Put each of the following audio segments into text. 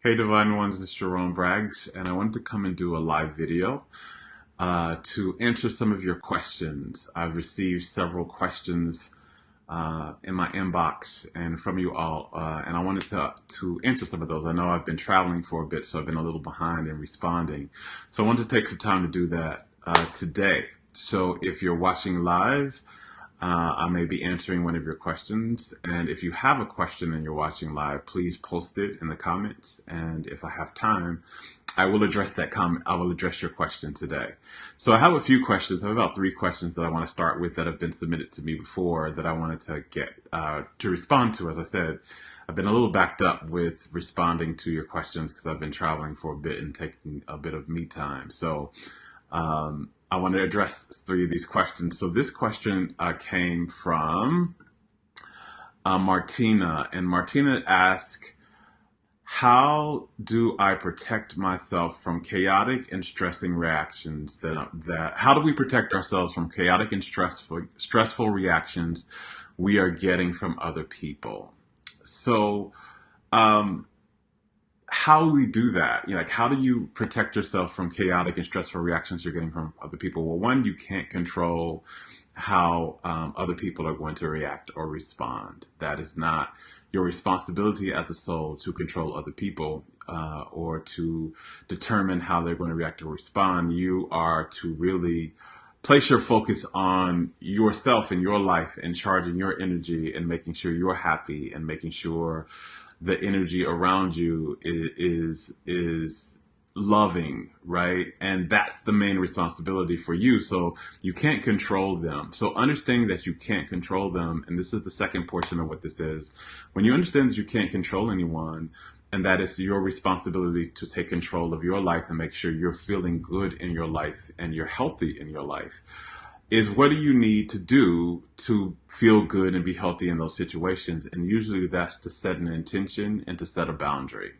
Hey Divine Ones, this is Jerome Braggs, and I wanted to come and do a live video to answer some of your questions. I've received several questions in my inbox and from you all, and I wanted to answer some of those. I know I've been traveling for a bit, so I've been a little behind in responding. So I wanted to take some time to do that today. So if you're watching live, I may be answering one of your questions. And if you have a question and you're watching live, please post it in the comments. And if I have time, I will address that comment. I will address your question today. So I have a few questions. I have about 3 questions that I want to start with that have been submitted to me before that I wanted to get to respond to. As I said, I've been a little backed up with responding to your questions because I've been traveling for a bit and taking a bit of me time. So I want to address 3 of these questions. So this question came from Martina, and Martina asked, "How do I protect myself from chaotic and stressing reactions? That how do we protect ourselves from chaotic and stressful reactions we are getting from other people?" So um, how do we do that? Like, how do you protect yourself from chaotic and stressful reactions you're getting from other people? Well, one, you can't control how other people are going to react or respond. That is not your responsibility as a soul to control other people or to determine how they're going to react or respond. You are to really place your focus on yourself and your life and charging your energy and making sure you're happy and making sure the energy around you is loving, right? And that's the main responsibility for you. So you can't control them. So understanding that you can't control them, and this is the second portion of what this is. When you understand that you can't control anyone, and that it's your responsibility to take control of your life and make sure you're feeling good in your life and you're healthy in your life, is what do you need to do to feel good and be healthy in those situations? And usually that's to set an intention and to set a boundary.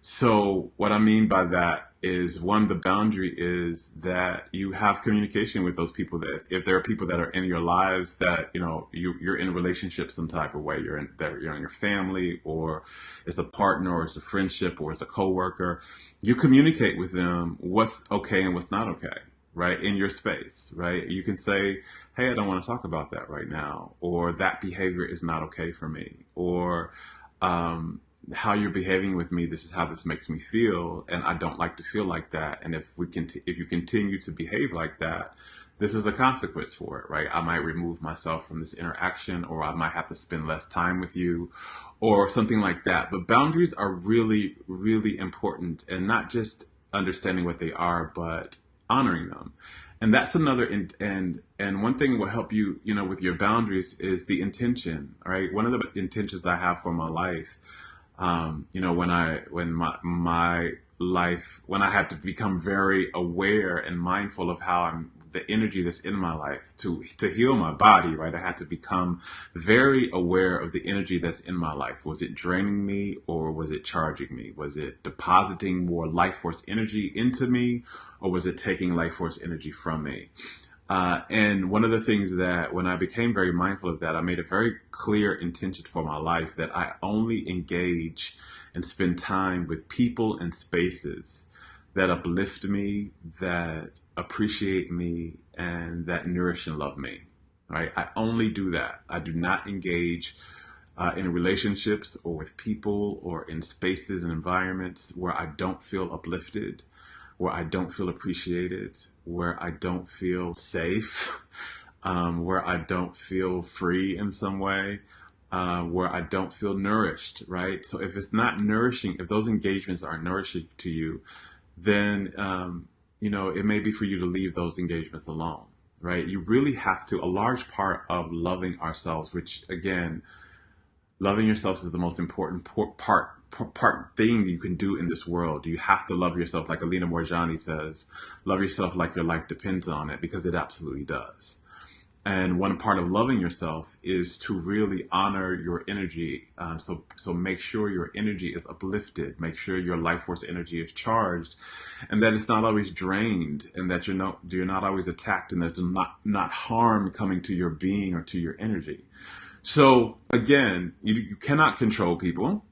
So what I mean by that is, one, the boundary is that you have communication with those people. That if there are people that are in your lives that you're in a relationship some type of way, you're in your family, or it's a partner, or it's a friendship, or it's a coworker, you communicate with them what's okay and what's not okay, right, in your space, right? You can say, hey, I don't want to talk about that right now, or that behavior is not okay for me, or how you're behaving with me, this is how this makes me feel, and I don't like to feel like that. And if you continue to behave like that, this is a consequence for it, right? I might remove myself from this interaction, or I might have to spend less time with you, or something like that. But boundaries are really, really important, and not just understanding what they are, but honoring them. And that's another and one thing will help you, with your boundaries is the intention, right? One of the intentions I have for my life, when my life, when I had to become very aware and mindful of how the energy that's in my life to heal my body, right? I had to become very aware of the energy that's in my life. Was it draining me, or was it charging me? Was it depositing more life force energy into me, or was it taking life force energy from me? And one of the things that, when I became very mindful of that, I made a very clear intention for my life that I only engage and spend time with people and spaces that uplift me, that appreciate me, and that nourish and love me. Right? I only do that. I do not engage in relationships or with people or in spaces and environments where I don't feel uplifted, where I don't feel appreciated, where I don't feel safe, where I don't feel free in some way, where I don't feel nourished, right? So if it's not nourishing, if those engagements aren't nourishing to you, then, it may be for you to leave those engagements alone, right? You really have to, a large part of loving ourselves, which again, loving yourself is the most important part thing you can do in this world. You have to love yourself, like Alina Morjani says, love yourself like your life depends on it, because it absolutely does. And one part of loving yourself is to really honor your energy. So make sure your energy is uplifted. Make sure your life force energy is charged, and that it's not always drained, and that you're not always attacked, and there's not harm coming to your being or to your energy. So again, you cannot control people.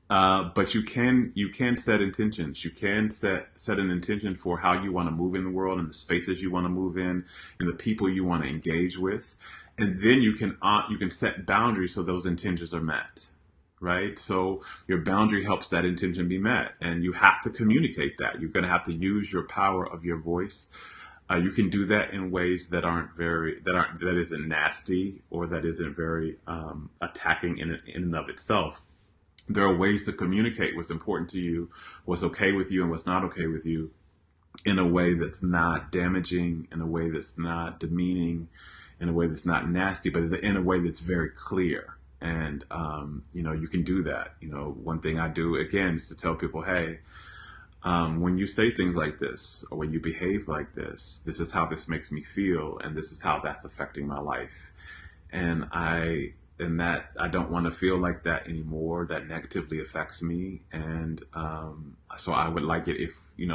But you can set intentions. You can set an intention for how you want to move in the world and the spaces you want to move in and the people you want to engage with, and then you can set boundaries so those intentions are met. Right? So your boundary helps that intention be met, and you have to communicate that. You're going to have to use your power of your voice. You can do that in ways that isn't nasty or that isn't very attacking in and of itself. There are ways to communicate what's important to you, what's okay with you, and what's not okay with you in a way that's not damaging, in a way that's not demeaning, in a way that's not nasty, but in a way that's very clear. And, you can do that. One thing I do, again, is to tell people, hey, when you say things like this, or when you behave like this is how this makes me feel, and this is how that's affecting my life. And that I don't want to feel like that anymore. That negatively affects me, and so I would like it if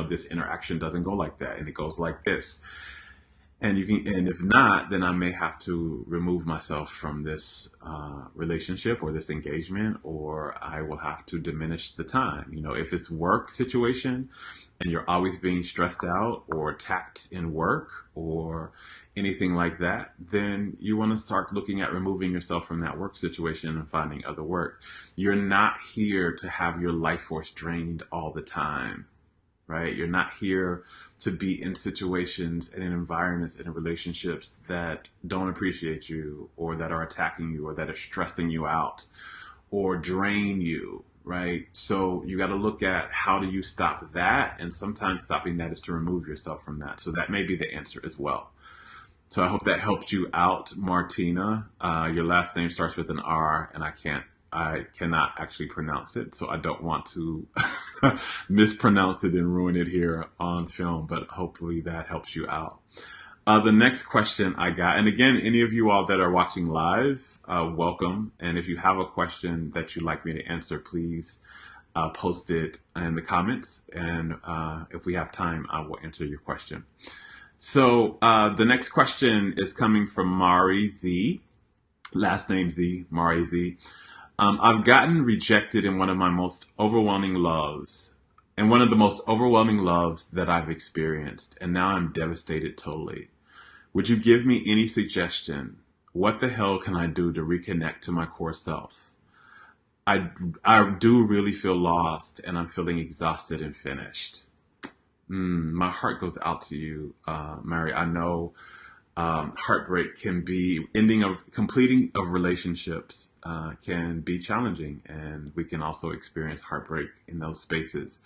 this interaction doesn't go like that, and it goes like this. And if not, then I may have to remove myself from this relationship or this engagement, or I will have to diminish the time. If it's work situation and you're always being stressed out or attacked in work or anything like that, then you want to start looking at removing yourself from that work situation and finding other work. You're not here to have your life force drained all the time, right? You're not here to be in situations and in environments and in relationships that don't appreciate you, or that are attacking you, or that are stressing you out or drain you, right? So you got to look at how do you stop that, and sometimes stopping that is to remove yourself from that. So that may be the answer as well. So I hope that helped you out, Martina. Your last name starts with an R, and I cannot actually pronounce it, so I don't want to mispronounce it and ruin it here on film, but hopefully that helps you out. The next question I got, and again, any of you all that are watching live, welcome. And if you have a question that you'd like me to answer, please post it in the comments. And if we have time, I will answer your question. So the next question is coming from Mari Z, last name Z, Mari Z. I've gotten rejected in one of my most overwhelming loves, and one of the most overwhelming loves that I've experienced, and now I'm devastated totally. Would you give me any suggestion? What the hell can I do to reconnect to my core self? I do really feel lost, and I'm feeling exhausted and finished. My heart goes out to you, Mary. I know heartbreak can be completing of relationships can be challenging, and we can also experience heartbreak in those spaces.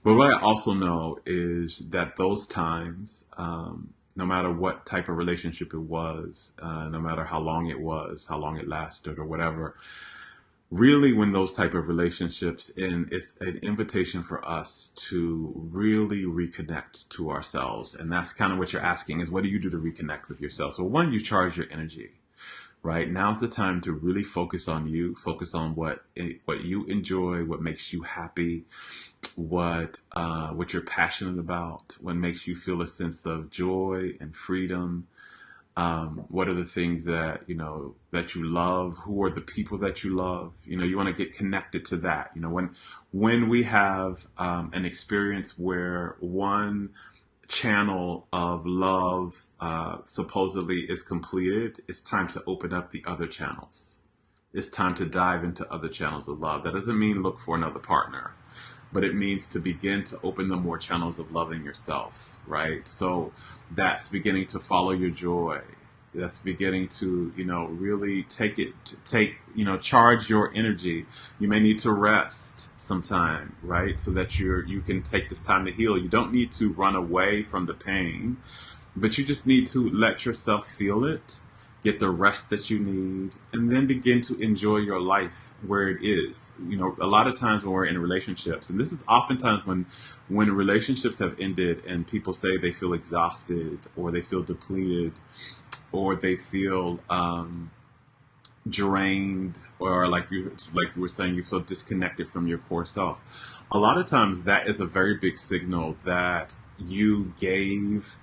But what I also know is that those times, no matter what type of relationship it was, no matter how long it was, how long it lasted, or whatever, really when those type of relationships, and it's an invitation for us to really reconnect to ourselves. And that's kind of what you're asking, is what do you do to reconnect with yourself? So one, you charge your energy, right? Now's the time to really focus on you, focus on what you enjoy, what makes you happy, what you're passionate about, what makes you feel a sense of joy and freedom. What are the things that that you love? Who are the people that you love? You want to get connected to that. When we have an experience where one channel of love supposedly is completed, it's time to open up the other channels. It's time to dive into other channels of love. That doesn't mean look for another partner, but it means to begin to open the more channels of loving yourself, right? So that's beginning to follow your joy. That's beginning to, really charge your energy. You may need to rest sometime, right? So that you can take this time to heal. You don't need to run away from the pain, but you just need to let yourself feel it, get the rest that you need, and then begin to enjoy your life where it is. A lot of times when we're in relationships, and this is oftentimes when relationships have ended and people say they feel exhausted, or they feel depleted, or they feel drained, or like you were saying, you feel disconnected from your core self. A lot of times that is a very big signal that you gave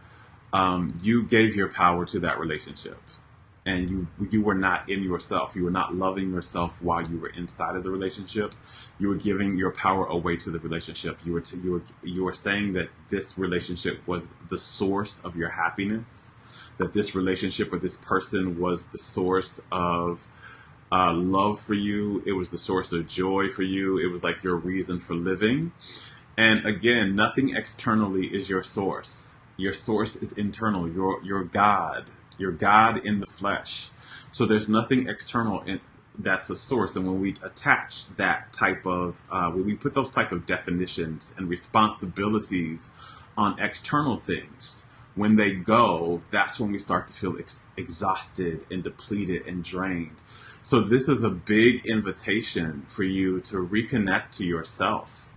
your power to that relationship. and you were not in yourself. You were not loving yourself while you were inside of the relationship. You were giving your power away to the relationship. You were saying that this relationship was the source of your happiness, that this relationship with this person was the source of love for you. It was the source of joy for you. It was like your reason for living. And again, nothing externally is your source. Your source is internal. Your God in the flesh. So there's nothing external that's a source. And when we attach that type of, when we put those type of definitions and responsibilities on external things, when they go, that's when we start to feel exhausted and depleted and drained. So this is a big invitation for you to reconnect to yourself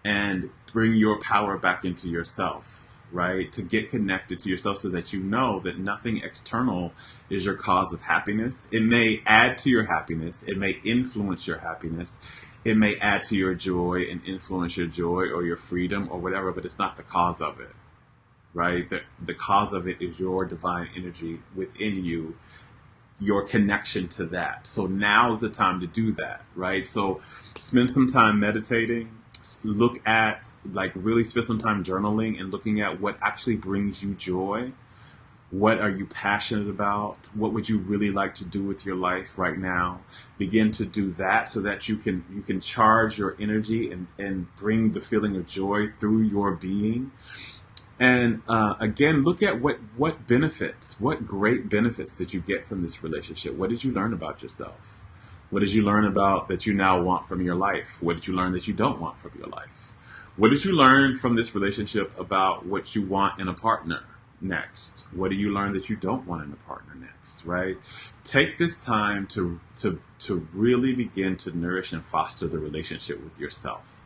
and bring your power back into yourself, right? To get connected to yourself so that you know that nothing external is your cause of happiness. It may add to your happiness. It may influence your happiness. It may add to your joy and influence your joy or your freedom or whatever, but it's not the cause of it, right? The cause of it is your divine energy within you, your connection to that. So now is the time to do that, right? So spend some time meditating. Look at, like, really spend some time journaling and looking at what actually brings you joy. What are you passionate about? What would you really like to do with your life right now? Begin to do that so that you can charge your energy and bring the feeling of joy through your being. And again, look at what benefits, what great benefits did you get from this relationship? What did you learn about yourself? What did you learn about that you now want from your life? What did you learn that you don't want from your life? What did you learn from this relationship about what you want in a partner next? What do you learn that you don't want in a partner next, right? Take this time to really begin to nourish and foster the relationship with yourself.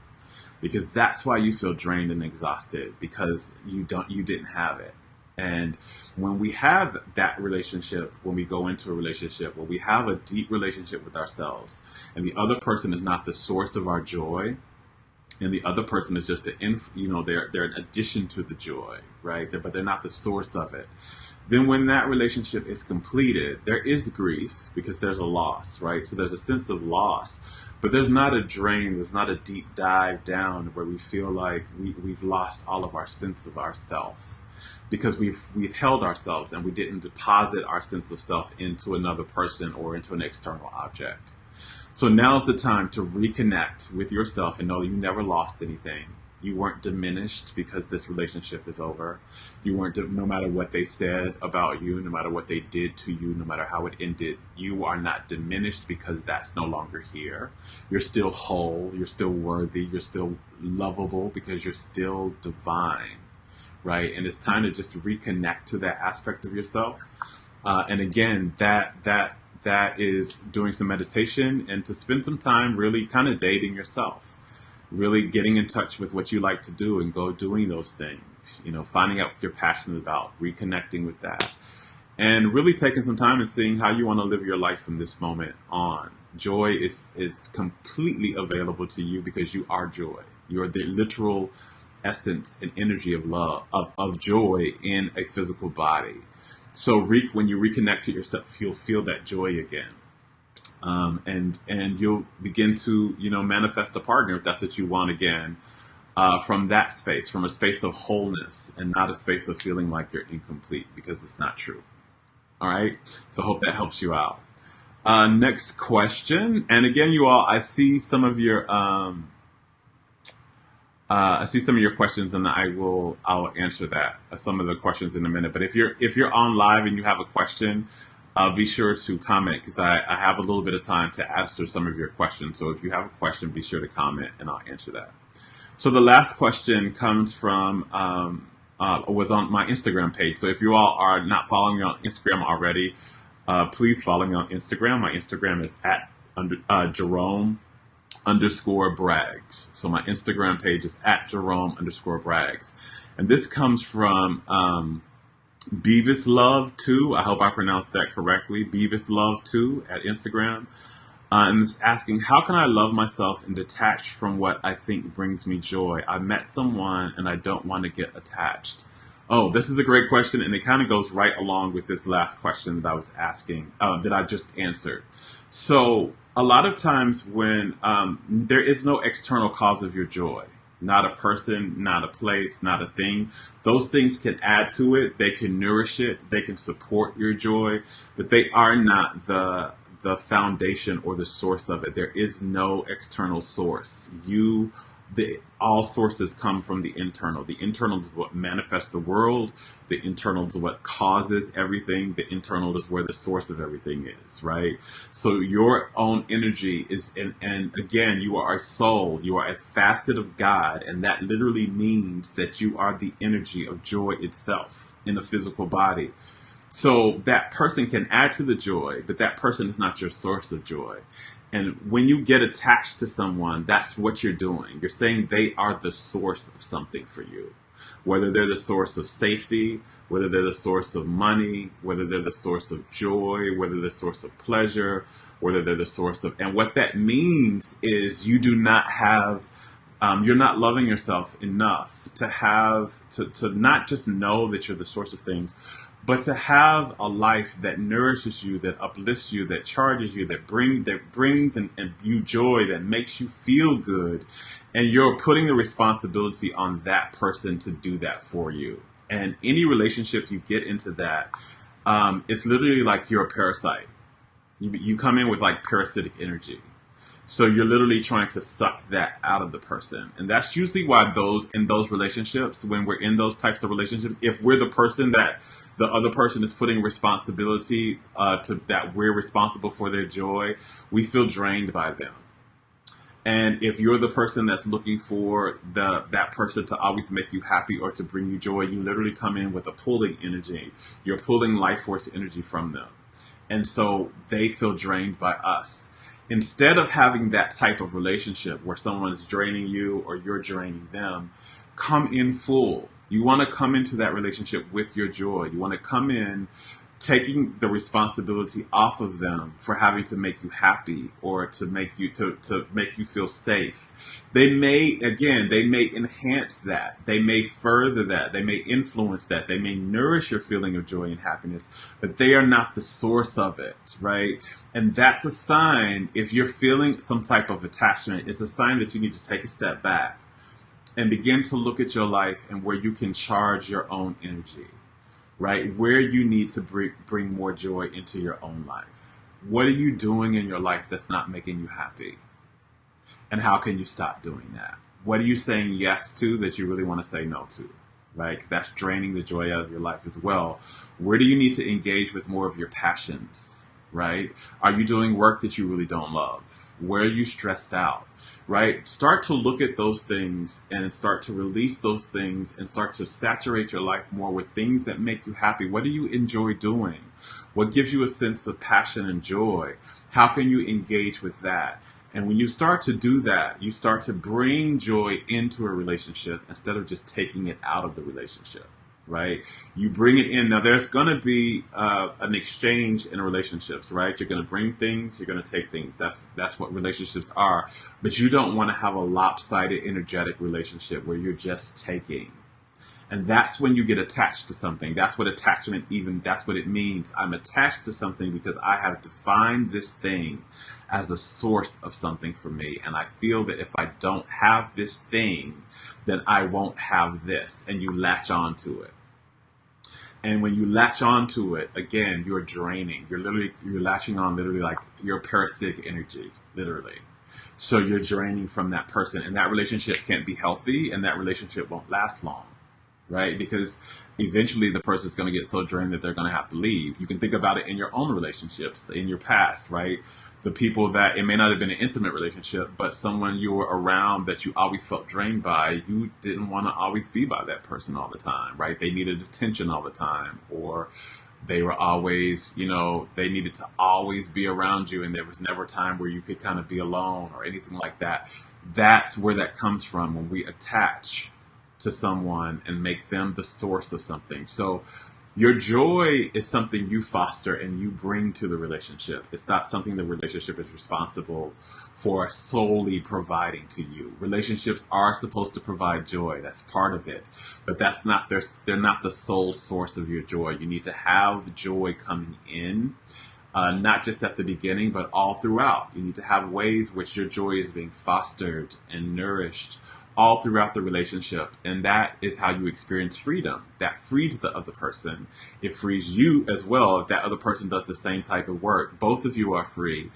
Because that's why you feel drained and exhausted, because you didn't have it. And when we have that relationship, when we go into a relationship, when we have a deep relationship with ourselves, and the other person is not the source of our joy, and the other person is just they're an addition to the joy, right? But they're not the source of it. Then when that relationship is completed, there is grief because there's a loss, right? So there's a sense of loss, but there's not a drain, there's not a deep dive down where we feel like we've lost all of our sense of ourself, because we've held ourselves and we didn't deposit our sense of self into another person or into an external object. So now's the time to reconnect with yourself and know you never lost anything. You weren't diminished because this relationship is over. You weren't, no matter what they said about you, no matter what they did to you, no matter how it ended, you are not diminished because that's no longer here. You're still whole. You're still worthy. You're still lovable because you're still divine, right? And it's time to just reconnect to that aspect of yourself. And again, that is doing some meditation and to spend some time really kind of dating yourself. Really getting in touch with what you like to do and go doing those things, finding out what you're passionate about, reconnecting with that, and really taking some time and seeing how you want to live your life from this moment on. Joy is completely available to you because you are joy. You're the literal essence and energy of love, of joy in a physical body. So when you reconnect to yourself, you'll feel that joy again. And you'll begin to, manifest a partner if that's what you want again, from that space, from a space of wholeness and not a space of feeling like you're incomplete, because it's not true. All right. So I hope that helps you out. Next question. And again, you all, I see some of your, questions, and I'll answer that, some of the questions in a minute. But if you're on live and you have a question, be sure to comment, because I have a little bit of time to answer some of your questions. So if you have a question, be sure to comment and I'll answer that. So the last question comes from, was on my Instagram page. So if you all are not following me on Instagram already, please follow me on Instagram. My Instagram is at Jerome_Braggs. So my Instagram page is at Jerome_Braggs. And this comes from, Beavis Love 2. I hope I pronounced that correctly. Beavis Love 2 at Instagram. And it's asking, how can I love myself and detach from what I think brings me joy? I met someone and I don't want to get attached. Oh, this is a great question, and it kind of goes right along with this last question that I was asking, that I just answered. So, a lot of times when there is no external cause of your joy, not a person, not a place, not a thing, those things can add to it. They can nourish it. They can support your joy, but they are not the foundation or the source of it. There is no external source. All sources come from the internal. The internal is what manifests the world. The internal is what causes everything. The internal is where the source of everything is, right? So your own energy is, and again, you are a soul. You are a facet of God, and that literally means that you are the energy of joy itself in a physical body. So that person can add to the joy, but that person is not your source of joy. And when you get attached to someone, that's what you're doing. You're saying they are the source of something for you. Whether they're the source of safety, whether they're the source of money, whether they're the source of joy, whether they're the source of pleasure, whether they're the source of, and what that means is you do not have, you're not loving yourself enough to not just know that you're the source of things, but to have a life that nourishes you, that uplifts you, that charges you, that brings and you joy, that makes you feel good, and you're putting the responsibility on that person to do that for you. And any relationship you get into that, it's literally like you're a parasite. You come in with like parasitic energy. So you're literally trying to suck that out of the person. And that's usually why those relationships, when we're in those types of relationships, if we're the person that the other person is putting responsibility to that we're responsible for their joy, we feel drained by them. And if you're the person that's looking for that person to always make you happy or to bring you joy, you literally come in with a pulling energy. You're pulling life force energy from them. And so they feel drained by us. Instead of having that type of relationship where someone is draining you or you're draining them, come in full. You want to come into that relationship with your joy. You want to come in taking the responsibility off of them for having to make you happy or to make you feel safe. They may enhance that. They may further that. They may influence that. They may nourish your feeling of joy and happiness, but they are not the source of it, right? And that's a sign, if you're feeling some type of attachment, it's a sign that you need to take a step back and begin to look at your life and where you can charge your own energy, right? Where you need to bring more joy into your own life. What are you doing in your life that's not making you happy? And how can you stop doing that? What are you saying yes to that you really want to say no to? Right? That's draining the joy out of your life as well. Where do you need to engage with more of your passions? Right? Are you doing work that you really don't love? Where are you stressed out? Right? Start to look at those things and start to release those things and start to saturate your life more with things that make you happy. What do you enjoy doing? What gives you a sense of passion and joy? How can you engage with that? And when you start to do that, you start to bring joy into a relationship instead of just taking it out of the relationship, right? You bring it in. Now, there's going to be an exchange in relationships, right? You're going to bring things, you're going to take things. That's what relationships are. But you don't want to have a lopsided, energetic relationship where you're just taking. And that's when you get attached to something. That's what that's what it means. I'm attached to something because I have defined this thing as a source of something for me. And I feel that if I don't have this thing, then I won't have this. And you latch on to it. And when you latch on to it, again, you're draining. You're latching on literally like your parasitic energy, literally. So you're draining from that person. And that relationship can't be healthy and that relationship won't last long. Right? Because eventually the person's going to get so drained that they're going to have to leave. You can think about it in your own relationships, in your past, right? The people that it may not have been an intimate relationship, but someone you were around that you always felt drained by, you didn't want to always be by that person all the time, right? They needed attention all the time, or they were always, they needed to always be around you, and there was never time where you could kind of be alone or anything like that. That's where that comes from when we attach to someone and make them the source of something. So Your joy is something you foster and you bring to the relationship. It's not something the relationship is responsible for solely providing to you. Relationships are supposed to provide joy. That's part of it. But they're not the sole source of your joy. You need to have joy coming in, not just at the beginning, but all throughout. You need to have ways which your joy is being fostered and nourished all throughout the relationship. And that is how you experience freedom. That frees the other person. It frees you as well if that other person does the same type of work. Both of you are free.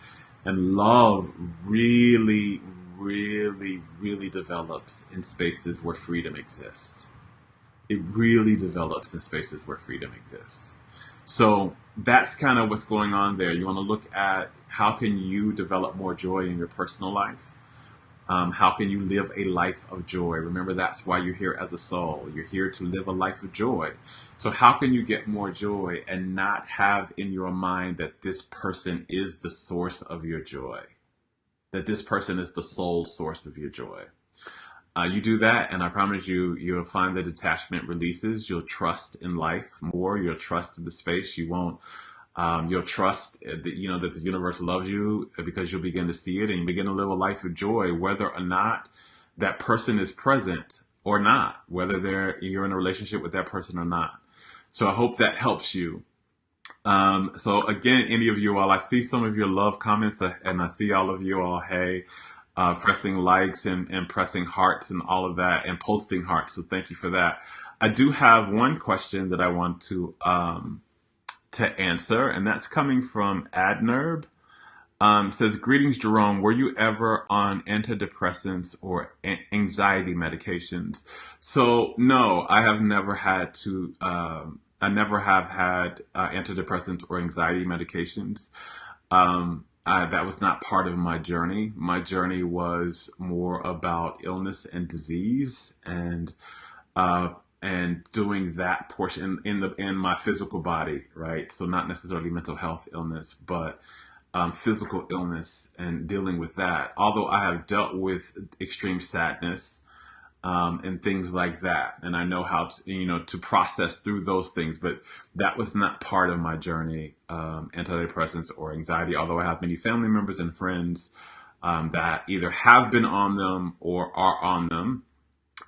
And love really, really, really develops in spaces where freedom exists. It really develops in spaces where freedom exists. So that's kind of what's going on there. You want to look at how can you develop more joy in your personal life? How can you live a life of joy? Remember, that's why you're here as a soul. You're here to live a life of joy. So how can you get more joy and not have in your mind that this person is the source of your joy? That this person is the sole source of your joy. You do that, and I promise you, you'll find the detachment releases. You'll trust in life more. You'll trust in the space. You won't. You'll trust that that the universe loves you because you'll begin to see it, and you begin to live a life of joy, whether or not that person is present or not, whether you're in a relationship with that person or not. So I hope that helps you. So again, any of you all, I see some of your love comments, and I see all of you all, hey, pressing likes and pressing hearts and all of that and posting hearts. So thank you for that. I do have one question that I want to answer, and that's coming from Adnerb. Says, greetings, Jerome. Were you ever on antidepressants or anxiety medications? So no, I have never had to. I never have had antidepressant or anxiety medications. That was not part of my journey. My journey was more about illness and disease, uh, and doing that portion in my physical body, right? So not necessarily mental health illness, but physical illness and dealing with that. Although I have dealt with extreme sadness, and things like that. And I know how to, to process through those things, but that was not part of my journey, antidepressants or anxiety, although I have many family members and friends that either have been on them or are on them.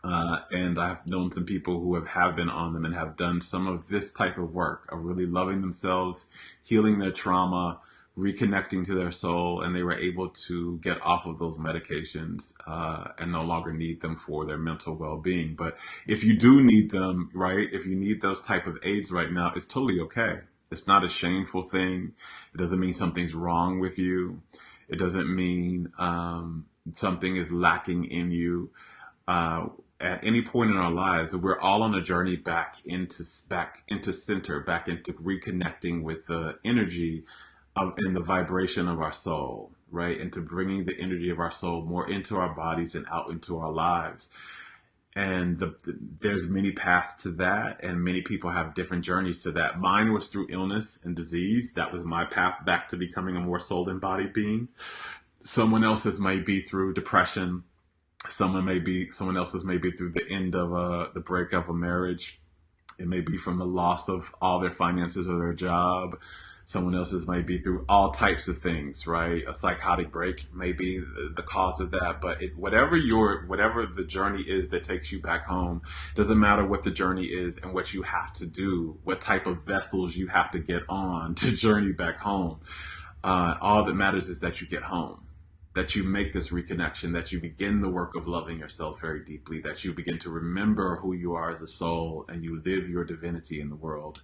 And I've known some people who have been on them and have done some of this type of work of really loving themselves, healing their trauma, reconnecting to their soul, and they were able to get off of those medications and no longer need them for their mental well-being. But if you do need them, right, if you need those type of aids right now, it's totally okay. It's not a shameful thing. It doesn't mean something's wrong with you. It doesn't mean something is lacking in you. Uh, at any point in our lives, we're all on a journey back into center, back into reconnecting with the energy and the vibration of our soul, right? Into bringing the energy of our soul more into our bodies and out into our lives. And there's many paths to that, and many people have different journeys to that. Mine was through illness and disease. That was my path back to becoming a more soul embodied being. Someone else's may be through depression. Someone else's may be through the end of the break of a marriage. It may be from the loss of all their finances or their job. Someone else's might be through all types of things, right? A psychotic break may be the cause of that. But whatever the journey is that takes you back home, doesn't matter what the journey is and what you have to do, what type of vessels you have to get on to journey back home. All that matters is that you get home, that you make this reconnection, that you begin the work of loving yourself very deeply, that you begin to remember who you are as a soul and you live your divinity in the world.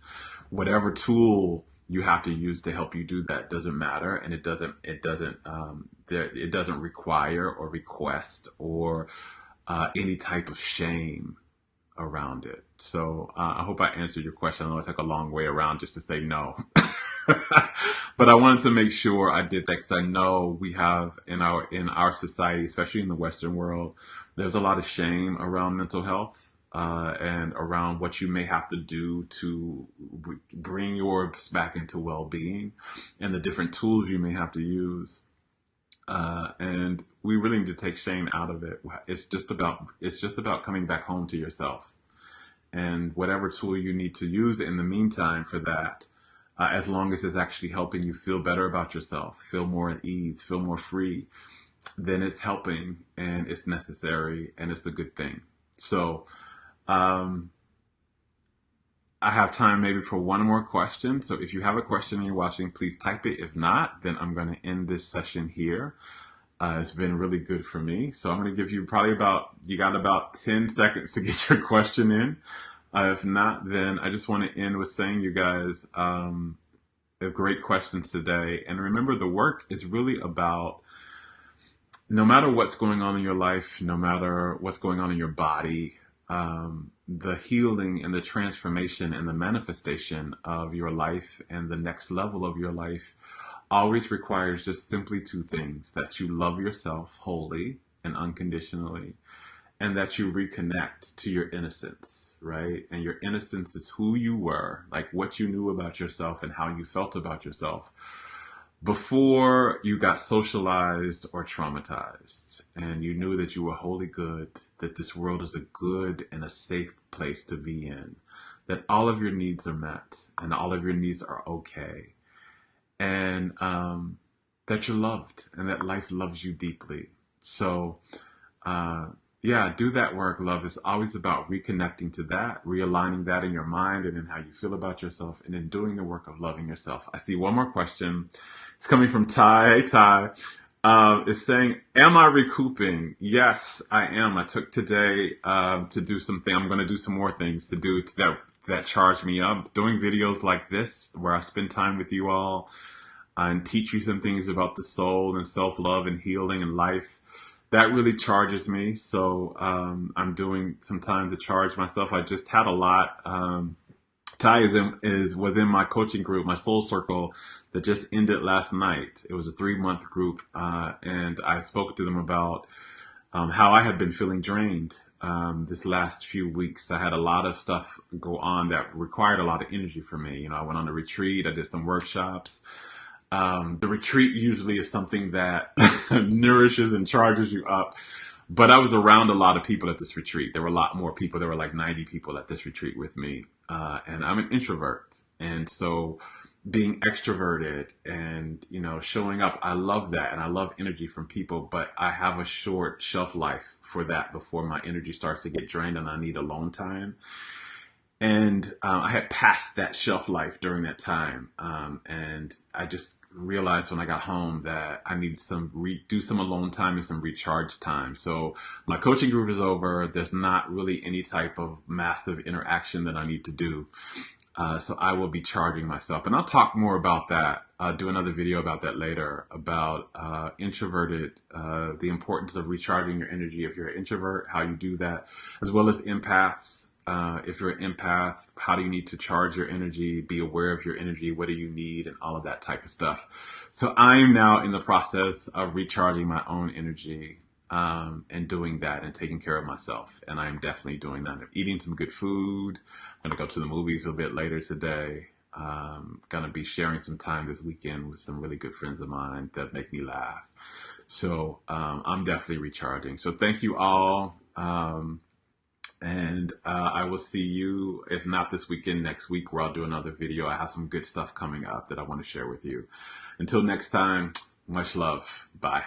Whatever tool you have to use to help you do that doesn't matter, and it doesn't require or request or any type of shame around it. So I hope I answered your question. I know I took a long way around just to say no. But I wanted to make sure I did that because I know we have in our society, especially in the Western world, there's a lot of shame around mental health, and around what you may have to do to bring yours back into well-being, and the different tools you may have to use. And we really need to take shame out of it. It's just about coming back home to yourself and whatever tool you need to use in the meantime for that, as long as it's actually helping you feel better about yourself, feel more at ease, feel more free, then it's helping and it's necessary and it's a good thing. So um, I have time maybe for one more question. So if you have a question and you're watching, please type it. If not, then I'm going to end this session here. It's been really good for me. So I'm going to give you probably you got about 10 seconds to get your question in. If not, then I just want to end with saying, you guys, have great questions today. And remember, the work is really about, no matter what's going on in your life, no matter what's going on in your body, the healing and the transformation and the manifestation of your life and the next level of your life always requires just simply two things: that you love yourself wholly and unconditionally, and that you reconnect to your innocence, right? And your innocence is who you were, like what you knew about yourself and how you felt about yourself before you got socialized or traumatized, and you knew that you were wholly good, that this world is a good and a safe place to be in, that all of your needs are met and all of your needs are okay, and that you're loved and that life loves you deeply. So, yeah, do that work. Love is always about reconnecting to that, realigning that in your mind and in how you feel about yourself, and then doing the work of loving yourself. I see one more question. It's coming from Ty. Hey, Ty. It's saying, am I recouping? Yes, I am. I took today to do something. I'm going to do some more things that charge me up. Doing videos like this, where I spend time with you all and teach you some things about the soul and self-love and healing and life, that really charges me. So I'm doing some time to charge myself. I just had a lot. Ty was in my coaching group, my soul circle, that just ended last night. It was a 3-month group, and I spoke to them about how I had been feeling drained this last few weeks. I had a lot of stuff go on that required a lot of energy for me. You know, I went on a retreat. I did some workshops. The retreat usually is something that nourishes and charges you up. But I was around a lot of people at this retreat. There were a lot more people. There were like 90 people at this retreat with me. And I'm an introvert. And so being extroverted and, you know, showing up, I love that. And I love energy from people. But I have a short shelf life for that before my energy starts to get drained and I need alone time. And I had passed that shelf life during that time. And I just realized when I got home that I needed do some alone time and some recharge time. So my coaching group is over. There's not really any type of massive interaction that I need to do. So I will be charging myself. And I'll talk more about that. I'll do another video about that later, about introverted, the importance of recharging your energy if you're an introvert, how you do that, as well as empaths. If you're an empath, how do you need to charge your energy, be aware of your energy, what do you need, and all of that type of stuff. So I'm now in the process of recharging my own energy and doing that and taking care of myself. And I'm definitely doing that. I'm eating some good food. I'm going to go to the movies a bit later today. Going to be sharing some time this weekend with some really good friends of mine that make me laugh. So I'm definitely recharging. So thank you all. And I will see you, if not this weekend, next week, where I'll do another video. I have some good stuff coming up that I want to share with you. Until next time, much love. Bye.